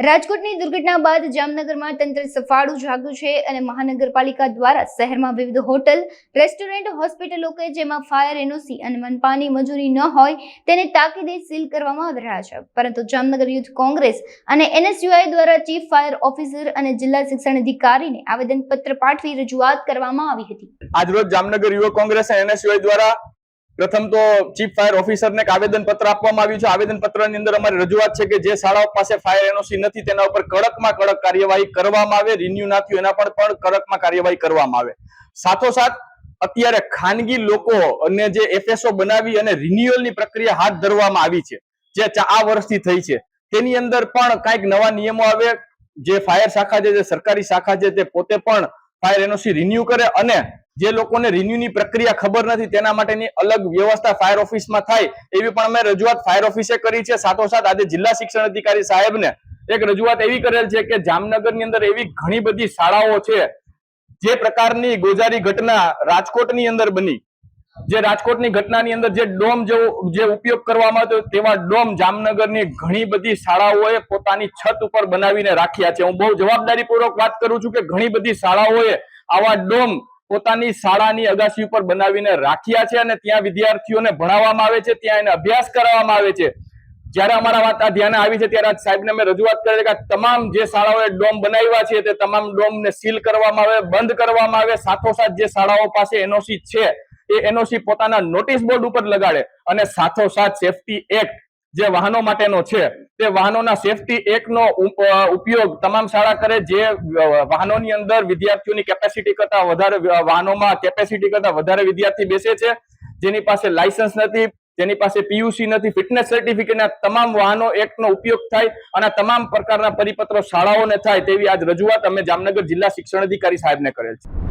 રાજકોટની દુર્ઘટના બાદ જામનગરમાં તંત્ર સફાળું જાગ્યું છે અને મહાનગરપાલિકા દ્વારા શહેરમાં વિવિધ હોટલ, રેસ્ટોરન્ટ, હોસ્પિટલો કે જેમાં ફાયર એનઓસી અને મનપાની મંજૂરી ન હોય તેને તાકીદે સીલ કરવામાં આવી રહ્યા છે. પરંતુ જામનગર યુથ કોંગ્રેસ અને એનએસયુઆઈ દ્વારા ચીફ ફાયર ઓફિસર અને જિલ્લા શિક્ષણ અધિકારીને આવેદનપત્ર પાઠવી રજૂઆત કરવામાં આવી હતી. આજરોજ જામનગર યુવક કોંગ્રેસ અને એનએસયુઆઈ દ્વારા પ્રથમ તો ચીફ ફાયર ઓફિસરને એક આવેદનપત્ર આપવામાં આવ્યું છે. આવેદનપત્રની અંદર અમારી રજૂઆત છે કે જે શાળાઓ પાસે ફાયર એનઓસી નથી તેના ઉપર કડકમાં કડક કાર્યવાહી કરવામાં આવે, રિન્યુ ના થયું એના પર પણ કડકમાં કાર્યવાહી કરવામાં આવે. સાથોસાથ અત્યારે ખાનગી લોકો અને જે એફએસઓ બનાવી અને રિન્યુઅલની પ્રક્રિયા હાથ ધરવામાં આવી છે, જે આ વર્ષથી થઈ છે, તેની અંદર પણ કંઈક નવા નિયમો આવે. જે ફાયર શાખા છે, જે સરકારી શાખા છે, તે પોતે પણ ફાયર એનઓસી રિન્યુ કરે અને જે લોકોને રિન્યુની પ્રક્રિયા ખબર નથી તેના માટેની અલગ વ્યવસ્થા ફાયર ઓફિસમાં થાય એવી પણ અમે રજૂઆત ફાયર ઓફિસે કરી છે. સાથોસાથ આજે જિલ્લા શિક્ષણ અધિકારી સાહેબને એક રજૂઆત એવી કરેલ છે કે જામનગરની અંદર એવી ઘણી બધી શાળાઓ છે જે પ્રકારની ગોઝારી ઘટના રાજકોટની અંદર બની, જે રાજકોટની ઘટનાની અંદર જે ડોમ જે ઉપયોગ કરવામાં આવ્યો તેવા ડોમ જામનગરની ઘણી બધી શાળાઓએ પોતાની છત ઉપર બનાવીને રાખ્યા છે. હું બહુ જવાબદારીપૂર્વક વાત કરું છું કે ઘણી બધી શાળાઓએ આવા ડોમ પોતાની શાળાની અગાસી ઉપર બનાવીને રાખ્યા છે અને ત્યાં વિદ્યાર્થીઓને ભણાવવામાં આવે છે, ત્યાં એને અભ્યાસ કરાવવામાં આવે છે. જ્યારે અમારા વાત આ ધ્યાને આવી છે ત્યારે સાહેબને અમે રજૂઆત કરી કે તમામ જે શાળાઓએ ડોમ બનાવ્યા છે તે તમામ ડોમને સીલ કરવામાં આવે, બંધ કરવામાં આવે. સાથોસાથ જે શાળાઓ પાસે એનઓસી છે એ એનઓસી પોતાના નોટિસ બોર્ડ ઉપર લગાડે અને સાથોસાથ સેફટી એક્ટ જે વાહનો માટેનો છે તે વાહનોના સેફટી એક્ટનો ઉપયોગ તમામ શાળા કરે. જે વાહનોની અંદર વિદ્યાર્થીઓની કેપેસિટી કરતા વધારે વાહનોમાં કેપેસિટી કરતા વધારે વિદ્યાર્થી બેસે છે, જેની પાસે લાયસન્સ નથી, જેની પાસે પીયુસી નથી, ફિટનેસ સર્ટિફિકેટના તમામ વાહનો એક્ટનો ઉપયોગ થાય અને તમામ પ્રકારના પરિપત્રો શાળાઓને થાય તેવી આજ રજૂઆત અમે જામનગર જિલ્લા શિક્ષણ અધિકારી સાહેબને કરેલ છે.